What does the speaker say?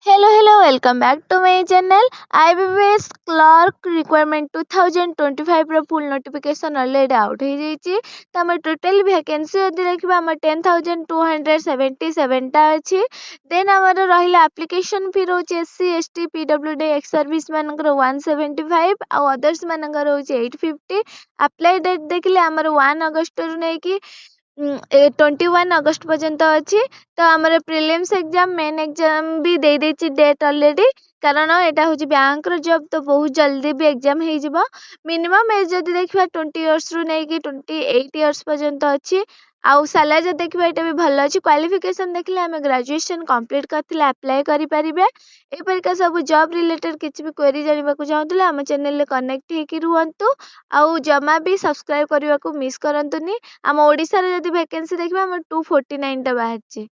Hello, welcome back to my channel. IBPS Clerk Requirement 2025 ର full notification already out ହେଇଯାଇଛି। ତ ଆମର total vacancy ଯଦି ଦେଖିବା ଆମର 10,277 ଟା ଅଛି। ଦେନ୍ ଆମର ରହିଲା application fee ରହୁଛି SC ST PWD ex service ମାନଙ୍କର 175 ଆଉ others ମାନଙ୍କର ରହୁଛି 850। apply date ଦେଖିଲେ ଆମର 1 ଅଗଷ୍ଟରୁ ନେଇକି 21 ଅଗଷ୍ଟ ପର୍ଯ୍ୟନ୍ତ ଅଛି। ତ ଆମର ପ୍ରିଲିମ୍ସ ଏକ୍ଜାମ ମେନ୍ ଏକ୍ଜାମ ବି ଦେଇଦେଇଛି ଡେଟ୍ ଅଲରେଡ଼ି, କାରଣ ଏଇଟା ହେଉଛି ବ୍ୟାଙ୍କର ଜବ୍, ତ ବହୁତ ଜଲ୍ଦି ବି ଏକ୍ଜାମ ହେଇଯିବ। ମିନିମମ୍ ଏଜ୍ ଯଦି ଦେଖିବା 20 ଇୟର୍ସରୁ ନେଇକି 28 ଇୟର୍ସ ପର୍ଯ୍ୟନ୍ତ ଅଛି। ଆଉ ସାଲାରୀ ଯଦି ଦେଖିବା ଏଇଟା ବି ଭଲ ଅଛି। କ୍ୱାଲିଫିକେସନ୍ ଦେଖିଲେ ଆମେ ଗ୍ରାଜୁଏସନ୍ କମ୍ପ୍ଲିଟ୍ କରିଥିଲେ ଆପ୍ଲାଏ କରିପାରିବେ। ଏପରିକା ସବୁ ଜବ୍ ରିଲେଟେଡ୍ କିଛି ବି କ୍ୱେରି ଜାଣିବାକୁ ଚାହୁଁଥିଲେ ଆମ ଚ୍ୟାନେଲରେ କନେକ୍ଟ ହେଇକି ରୁହନ୍ତୁ। ଆଉ ଜମା ବି ସବସ୍କ୍ରାଇବ୍ କରିବାକୁ ମିସ୍ କରନ୍ତୁନି। ଆମ ଓଡ଼ିଶାରେ ଯଦି ଭ୍ୟାକେନ୍ସି ଦେଖିବା ଆମର 249ଟା ବାହାରିଛି।